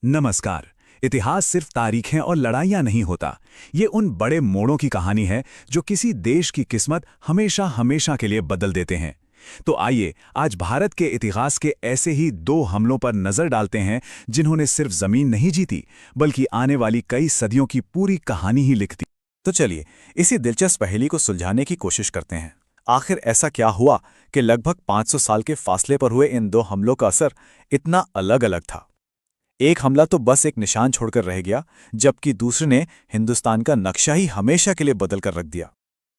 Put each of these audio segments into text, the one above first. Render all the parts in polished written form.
नमस्कार। इतिहास सिर्फ तारीखें और लड़ाइयां नहीं होता। ये उन बड़े मोड़ों की कहानी है जो किसी देश की किस्मत हमेशा हमेशा के लिए बदल देते हैं। तो आइए आज भारत के इतिहास के ऐसे ही दो हमलों पर नजर डालते हैं जिन्होंने सिर्फ जमीन नहीं जीती बल्कि आने वाली कई सदियों की पूरी कहानी ही लिख दी। तो चलिए इसी दिलचस्प पहेली को सुलझाने की कोशिश करते हैं। आखिर ऐसा क्या हुआ कि लगभग 500 साल के फासले पर हुए इन दो हमलों का असर इतना अलग अलग था। एक हमला तो बस एक निशान छोड़कर रह गया, जबकि दूसरे ने हिंदुस्तान का नक्शा ही हमेशा के लिए बदल कर रख दिया।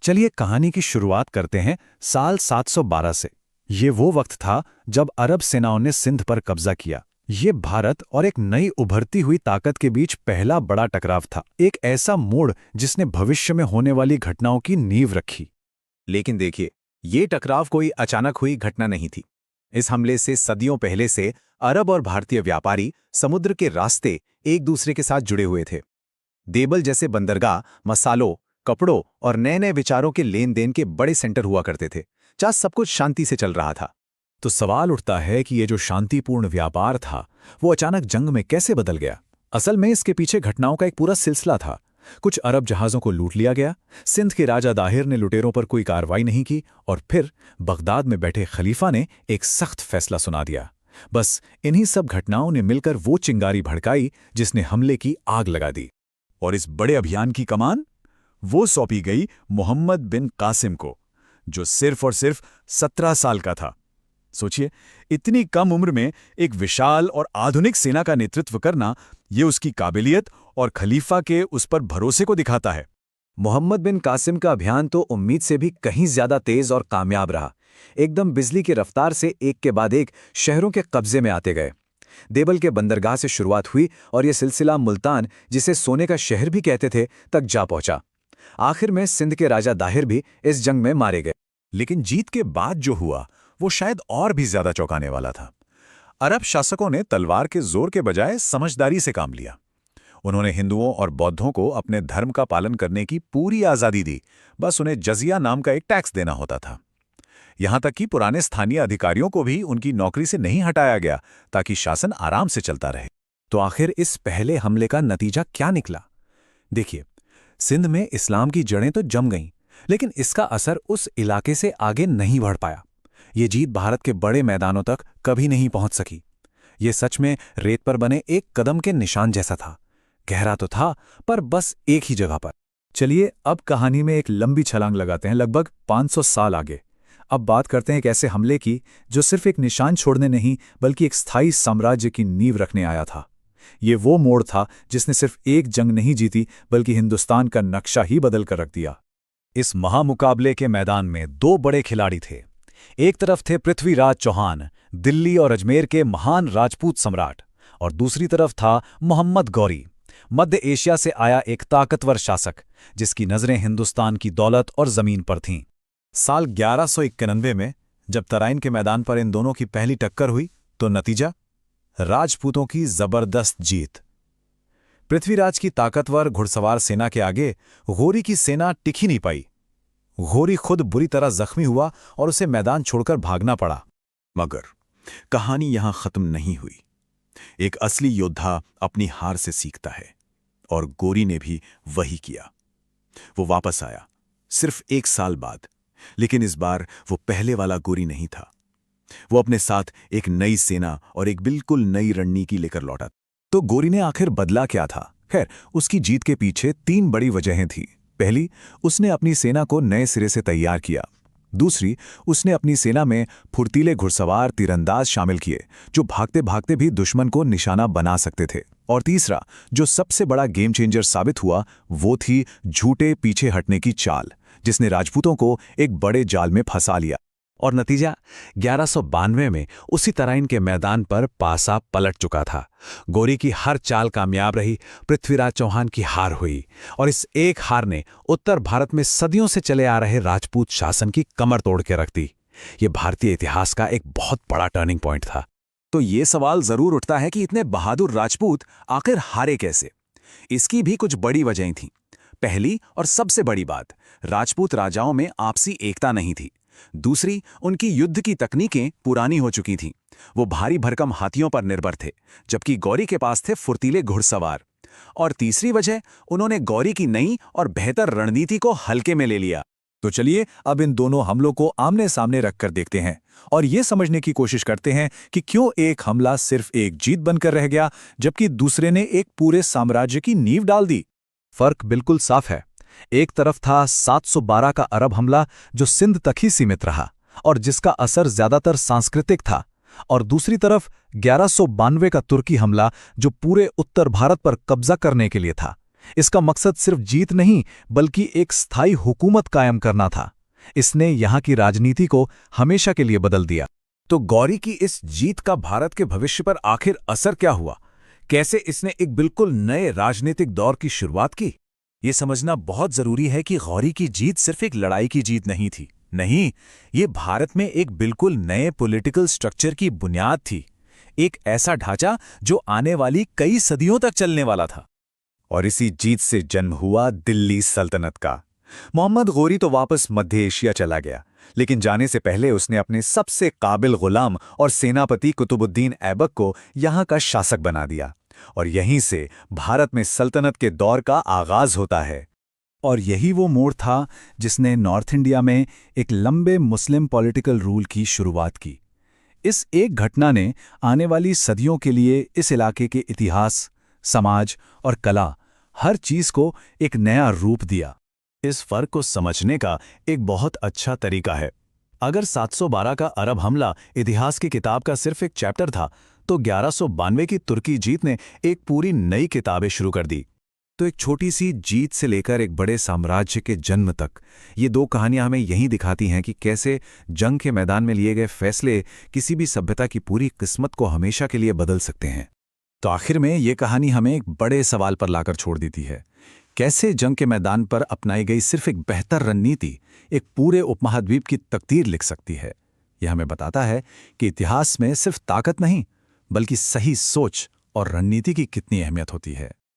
चलिए कहानी की शुरुआत करते हैं साल 712 से। ये वो वक्त था जब अरब सेनाओं ने सिंध पर कब्जा किया। ये भारत और एक नई उभरती हुई ताकत के बीच पहला बड़ा टकराव था, एक ऐसा मोड़ जिसने भविष्य में होने वाली घटनाओं की नींव रखी। लेकिन देखिए, ये टकराव कोई अचानक हुई घटना नहीं थी। इस हमले से सदियों पहले से अरब और भारतीय व्यापारी समुद्र के रास्ते एक दूसरे के साथ जुड़े हुए थे। देबल जैसे बंदरगाह मसालों, कपड़ों और नए नए विचारों के लेन देन के बड़े सेंटर हुआ करते थे, जहां सब कुछ शांति से चल रहा था। तो सवाल उठता है कि ये जो शांतिपूर्ण व्यापार था वो अचानक जंग में कैसे बदल गया। असल में इसके पीछे घटनाओं का एक पूरा सिलसिला था। कुछ अरब जहाज़ों को लूट लिया गया, सिंध के राजा दाहिर ने लुटेरों पर कोई कार्रवाई नहीं की, और फिर बगदाद में बैठे खलीफा ने एक सख्त फैसला सुना दिया। बस इन्हीं सब घटनाओं ने मिलकर वो चिंगारी भड़काई जिसने हमले की आग लगा दी। और इस बड़े अभियान की कमान वो सौंपी गई मोहम्मद बिन कासिम को, जो सिर्फ और सिर्फ 17 साल का था। सोचिए, इतनी कम उम्र में एक विशाल और आधुनिक सेना का नेतृत्व करना, ये उसकी काबिलियत और खलीफा के उस पर भरोसे को दिखाता है। मोहम्मद बिन कासिम का अभियान तो उम्मीद से भी कहीं ज्यादा तेज और कामयाब रहा। एकदम बिजली की रफ्तार से एक के बाद एक शहरों के कब्जे में आते गए। देबल के बंदरगाह से शुरुआत हुई और यह सिलसिला मुल्तान, जिसे सोने का शहर भी कहते थे, तक जा पहुंचा। आखिर में सिंध के राजा दाहिर भी इस जंग में मारे गए। लेकिन जीत के बाद जो हुआ वो शायद और भी ज्यादा चौंकाने वाला था। अरब शासकों ने तलवार के जोर के बजाय समझदारी से काम लिया। उन्होंने हिंदुओं और बौद्धों को अपने धर्म का पालन करने की पूरी आज़ादी दी। बस उन्हें जजिया नाम का एक टैक्स देना होता था। यहां तक कि पुराने स्थानीय अधिकारियों को भी उनकी नौकरी से नहीं हटाया गया, ताकि शासन आराम से चलता रहे। तो आखिर इस पहले हमले का नतीजा क्या निकला? देखिए, सिंध में इस्लाम की जड़ें तो जम गईं, लेकिन इसका असर उस इलाके से आगे नहीं बढ़ पाया। ये जीत भारत के बड़े मैदानों तक कभी नहीं पहुंच सकी। ये सच में रेत पर बने एक कदम के निशान जैसा था। गहरा तो था, पर बस एक ही जगह पर। चलिए अब कहानी में एक लंबी छलांग लगाते हैं, लगभग 500 साल आगे। अब बात करते हैं एक ऐसे हमले की जो सिर्फ एक निशान छोड़ने नहीं बल्कि एक स्थायी साम्राज्य की नींव रखने आया था। ये वो मोड़ था जिसने सिर्फ एक जंग नहीं जीती बल्कि हिंदुस्तान का नक्शा ही बदल कर रख दिया। इस महामुकाबले के मैदान में दो बड़े खिलाड़ी थे। एक तरफ थे पृथ्वीराज चौहान, दिल्ली और अजमेर के महान राजपूत सम्राट, और दूसरी तरफ था मोहम्मद गौरी, मध्य एशिया से आया एक ताकतवर शासक जिसकी नजरें हिंदुस्तान की दौलत और जमीन पर थीं। साल 1191 में जब तराइन के मैदान पर इन दोनों की पहली टक्कर हुई तो नतीजा, राजपूतों की जबरदस्त जीत। पृथ्वीराज की ताकतवर घुड़सवार सेना के आगे गौरी की सेना टिक ही नहीं पाई। गौरी खुद बुरी तरह जख्मी हुआ और उसे मैदान छोड़कर भागना पड़ा। मगर कहानी यहां खत्म नहीं हुई। एक असली योद्धा अपनी हार से सीखता है, और गौरी ने भी वही किया। वो वापस आया, सिर्फ 1 साल बाद, लेकिन इस बार वो पहले वाला गौरी नहीं था। वो अपने साथ एक नई सेना और एक बिल्कुल नई रणनीति लेकर लौटा। तो गौरी ने आखिर बदला क्या था? खैर, उसकी जीत के पीछे 3 बड़ी वजहें थीं। पहली, उसने अपनी सेना को नए सिरे से तैयार किया। दूसरी, उसने अपनी सेना में फुर्तीले घुड़सवार तीरंदाज शामिल किए जो भागते भागते भी दुश्मन को निशाना बना सकते थे। और तीसरा, जो सबसे बड़ा गेम चेंजर साबित हुआ, वो थी झूठे पीछे हटने की चाल, जिसने राजपूतों को एक बड़े जाल में फंसा लिया। और नतीजा, 1192 में उसी तराइन के मैदान पर पासा पलट चुका था। गौरी की हर चाल कामयाब रही, पृथ्वीराज चौहान की हार हुई, और इस एक हार ने उत्तर भारत में सदियों से चले आ रहे राजपूत शासन की कमर तोड़ के रख दी। ये भारतीय इतिहास का एक बहुत बड़ा टर्निंग पॉइंट था। तो ये सवाल जरूर उठता है कि इतने बहादुर राजपूत आखिर हारे कैसे? इसकी भी कुछ बड़ी वजहें थीं। पहली और सबसे बड़ी बात, राजपूत राजाओं में आपसी एकता नहीं थी। दूसरी, उनकी युद्ध की तकनीकें पुरानी हो चुकी थीं। वो भारी भरकम हाथियों पर निर्भर थे, जबकि गौरी के पास थे फुर्तीले घुड़सवार। और तीसरी वजह, उन्होंने गौरी की नई और बेहतर रणनीति को हल्के में ले लिया। तो चलिए अब इन दोनों हमलों को आमने सामने रखकर देखते हैं और ये समझने की कोशिश करते हैं कि क्यों एक हमला सिर्फ एक जीत बनकर रह गया जबकि दूसरे ने एक पूरे साम्राज्य की नींव डाल दी। फर्क बिल्कुल साफ है। एक तरफ था 712 का अरब हमला जो सिंध तक ही सीमित रहा और जिसका असर ज्यादातर सांस्कृतिक था, और दूसरी तरफ 1192 का तुर्की हमला जो पूरे उत्तर भारत पर कब्जा करने के लिए था। इसका मकसद सिर्फ जीत नहीं बल्कि एक स्थायी हुकूमत कायम करना था। इसने यहाँ की राजनीति को हमेशा के लिए बदल दिया। तो गौरी की इस जीत का भारत के भविष्य पर आखिर असर क्या हुआ? कैसे इसने एक बिल्कुल नए राजनीतिक दौर की शुरुआत की? ये समझना बहुत जरूरी है कि गौरी की जीत सिर्फ एक लड़ाई की जीत नहीं थी। नहीं, ये भारत में एक बिल्कुल नए पॉलिटिकल स्ट्रक्चर की बुनियाद थी। एक ऐसा ढांचा जो आने वाली कई सदियों तक चलने वाला था। और इसी जीत से जन्म हुआ दिल्ली सल्तनत का। मोहम्मद गौरी तो वापस मध्य एशिया चला गया, लेकिन जाने से पहले उसने अपने सबसे काबिल गुलाम और सेनापति कुतुबुद्दीन ऐबक को यहाँ का शासक बना दिया। और यहीं से भारत में सल्तनत के दौर का आगाज होता है। और यही वो मोड़ था जिसने नॉर्थ इंडिया में एक लंबे मुस्लिम पॉलिटिकल रूल की शुरुआत की। इस एक घटना ने आने वाली सदियों के लिए इस इलाके के इतिहास, समाज और कला, हर चीज को एक नया रूप दिया। इस फर्क को समझने का एक बहुत अच्छा तरीका है। अगर 712 का अरब हमला इतिहास की किताब का सिर्फ एक चैप्टर था, तो 1192 की तुर्की जीत ने एक पूरी नई किताबें शुरू कर दी। तो एक छोटी सी जीत से लेकर एक बड़े साम्राज्य के जन्म तक, ये दो कहानियां हमें यही दिखाती हैं कि कैसे जंग के मैदान में लिए गए फैसले किसी भी सभ्यता की पूरी किस्मत को हमेशा के लिए बदल सकते हैं। तो आखिर में ये कहानी हमें एक बड़े सवाल पर लाकर छोड़ देती है। कैसे जंग के मैदान पर अपनाई गई सिर्फ एक बेहतर रणनीति एक पूरे उपमहाद्वीप की तकदीर लिख सकती है। यह हमें बताता है कि इतिहास में सिर्फ ताकत नहीं बल्कि सही सोच और रणनीति की कितनी अहमियत होती है।